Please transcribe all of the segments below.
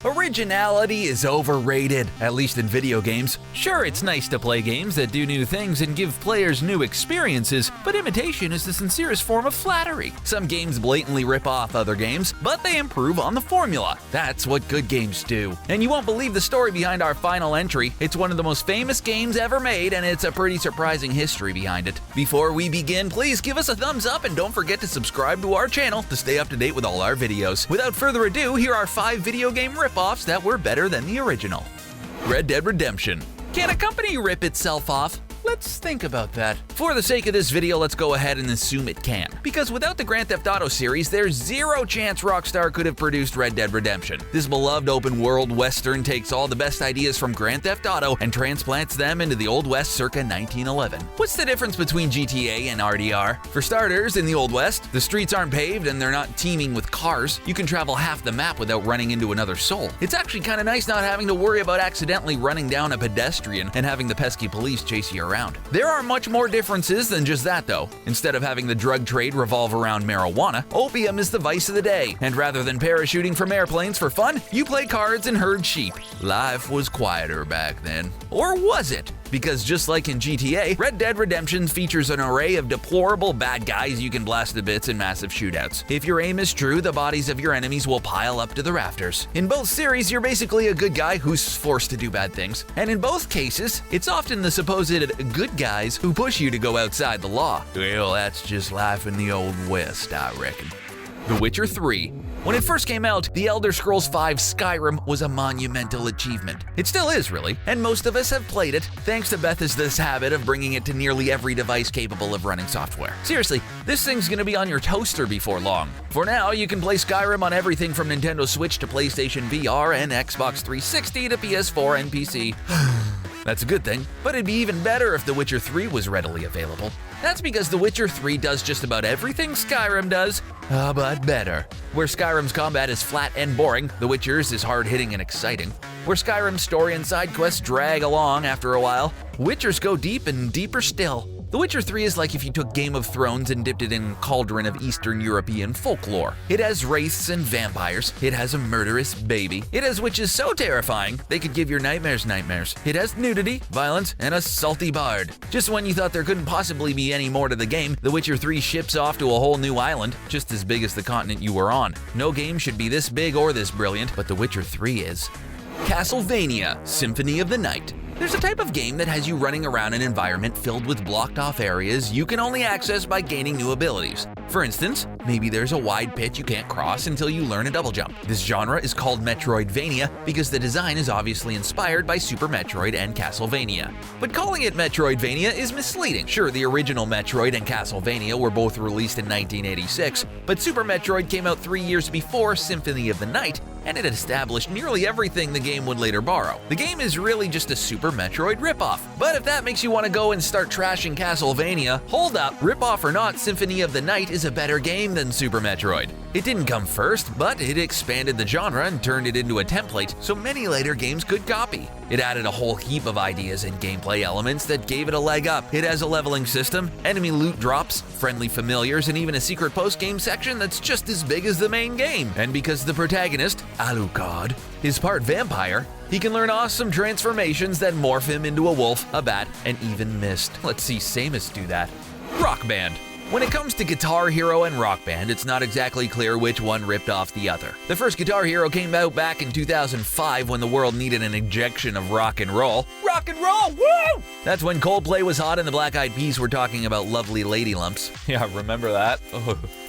Originality is overrated, at least in video games. Sure, it's nice to play games that do new things and give players new experiences, but imitation is the sincerest form of flattery. Some games blatantly rip off other games, but they improve on the formula. That's what good games do. And you won't believe the story behind our final entry. It's one of the most famous games ever made, and it's a pretty surprising history behind it. Before we begin, please give us a thumbs up and don't forget to subscribe to our channel to stay up to date with all our videos. Without further ado, here are 5 video game rip-offs that were better than the original. Red Dead Redemption. Can a company rip itself off? Let's think about that. For the sake of this video, let's go ahead and assume it can. Because without the Grand Theft Auto series, there's zero chance Rockstar could have produced Red Dead Redemption. This beloved open-world western takes all the best ideas from Grand Theft Auto and transplants them into the Old West circa 1911. What's the difference between GTA and RDR? For starters, in the Old West, the streets aren't paved and they're not teeming with cars. You can travel half the map without running into another soul. It's actually kind of nice not having to worry about accidentally running down a pedestrian and having the pesky police chase you around. There are much more differences than just that though. Instead of having the drug trade revolve around marijuana, opium is the vice of the day. And rather than parachuting from airplanes for fun, you play cards and herd sheep. Life was quieter back then. Or was it? Because just like in GTA, Red Dead Redemption features an array of deplorable bad guys you can blast to bits in massive shootouts. If your aim is true, the bodies of your enemies will pile up to the rafters. In both series, you're basically a good guy who's forced to do bad things. And in both cases, it's often the supposed good guys who push you to go outside the law. Well, that's just life in the Old West, I reckon. The Witcher 3. When it first came out, The Elder Scrolls V Skyrim was a monumental achievement. It still is, really, and most of us have played it, thanks to Bethesda's habit of bringing it to nearly every device capable of running software. Seriously, this thing's gonna be on your toaster before long. For now, you can play Skyrim on everything from Nintendo Switch to PlayStation VR and Xbox 360 to PS4 and PC. That's a good thing, but it'd be even better if The Witcher 3 was readily available. That's because The Witcher 3 does just about everything Skyrim does, but better. Where Skyrim's combat is flat and boring, The Witcher's is hard-hitting and exciting. Where Skyrim's story and side quests drag along after a while, Witcher's go deep and deeper still. The Witcher 3 is like if you took Game of Thrones and dipped it in a cauldron of Eastern European folklore. It has wraiths and vampires. It has a murderous baby. It has witches so terrifying they could give your nightmares nightmares. It has nudity, violence, and a salty bard. Just when you thought there couldn't possibly be any more to the game, The Witcher 3 ships off to a whole new island, just as big as the continent you were on. No game should be this big or this brilliant, but The Witcher 3 is. Castlevania, Symphony of the Night. There's a type of game that has you running around an environment filled with blocked-off areas you can only access by gaining new abilities. For instance, maybe there's a wide pit you can't cross until you learn a double jump. This genre is called Metroidvania because the design is obviously inspired by Super Metroid and Castlevania. But calling it Metroidvania is misleading. Sure, the original Metroid and Castlevania were both released in 1986, but Super Metroid came out 3 years before Symphony of the Night, and it established nearly everything the game would later borrow. The game is really just a Super Metroid ripoff. But if that makes you want to go and start trashing Castlevania, hold up, ripoff or not, Symphony of the Night is a better game than Super Metroid. It didn't come first, but it expanded the genre and turned it into a template so many later games could copy. It added a whole heap of ideas and gameplay elements that gave it a leg up. It has a leveling system, enemy loot drops, friendly familiars, and even a secret post-game section that's just as big as the main game. And because the protagonist, Alucard, is part vampire, he can learn awesome transformations that morph him into a wolf, a bat, and even mist. Let's see Samus do that. Rock Band. When it comes to Guitar Hero and Rock Band, it's not exactly clear which one ripped off the other. The first Guitar Hero came out back in 2005 when the world needed an injection of rock and roll. Rock and roll, woo! That's when Coldplay was hot and the Black Eyed Peas were talking about lovely lady lumps. Yeah, remember that?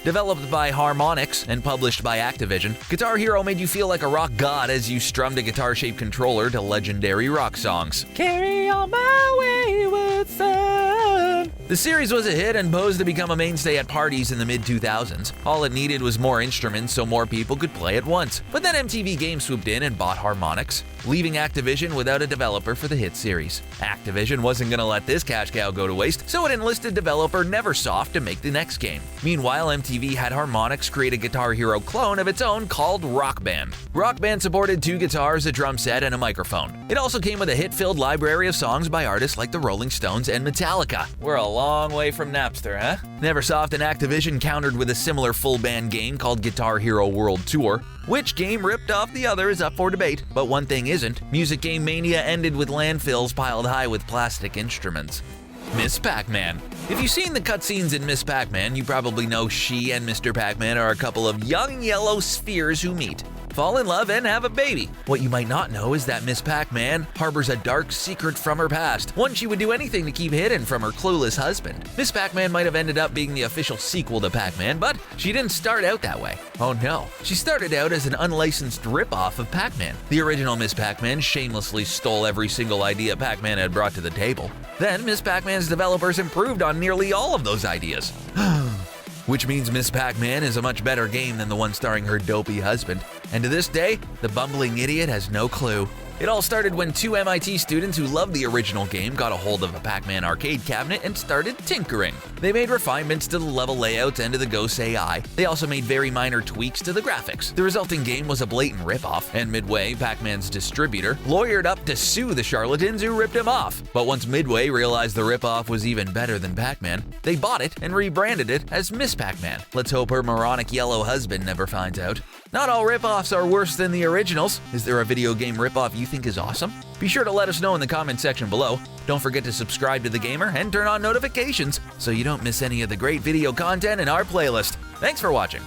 Developed by Harmonix and published by Activision, Guitar Hero made you feel like a rock god as you strummed a guitar-shaped controller to legendary rock songs. Carry on my wayward son. The series was a hit and posed to become a mainstay at parties in the mid-2000s. All it needed was more instruments so more people could play at once. But then MTV Games swooped in and bought Harmonix, leaving Activision without a developer for the hit series. Activision wasn't gonna let this cash cow go to waste, so it enlisted developer Neversoft to make the next game. Meanwhile, MTV had Harmonix create a Guitar Hero clone of its own called Rock Band. Rock Band supported 2 guitars, a drum set, and a microphone. It also came with a hit-filled library of songs by artists like the Rolling Stones and Metallica. We're a long way from Napster, huh? Neversoft and Activision countered with a similar full-band game called Guitar Hero World Tour. Which game ripped off the other is up for debate, but one thing isn't: Music Game Mania ended with landfills piled high with plastic instruments. Miss Pac-Man. If you've seen the cutscenes in Miss Pac-Man, you probably know she and Mr. Pac-Man are a couple of young yellow spheres who meet, fall in love, and have a baby. What you might not know is that Miss Pac-Man harbors a dark secret from her past, one she would do anything to keep hidden from her clueless husband. Miss Pac-Man might have ended up being the official sequel to Pac-Man, but she didn't start out that way. Oh no. She started out as an unlicensed rip-off of Pac-Man. The original Miss Pac-Man shamelessly stole every single idea Pac-Man had brought to the table. Then Miss Pac-Man's developers improved on nearly all of those ideas. Which means Miss Pac-Man is a much better game than the one starring her dopey husband. And to this day, the bumbling idiot has no clue. It all started when two MIT students who loved the original game got a hold of a Pac-Man arcade cabinet and started tinkering. They made refinements to the level layouts and to the Ghost AI. They also made very minor tweaks to the graphics. The resulting game was a blatant ripoff, and Midway, Pac-Man's distributor, lawyered up to sue the charlatans who ripped him off. But once Midway realized the ripoff was even better than Pac-Man, they bought it and rebranded it as Miss Pac-Man. Let's hope her moronic yellow husband never finds out. Not all ripoffs are worse than the originals. Is there a video game ripoff you think is awesome? Be sure to let us know in the comment section below. Don't forget to subscribe to TheGamer and turn on notifications so you don't miss any of the great video content in our playlist. Thanks for watching.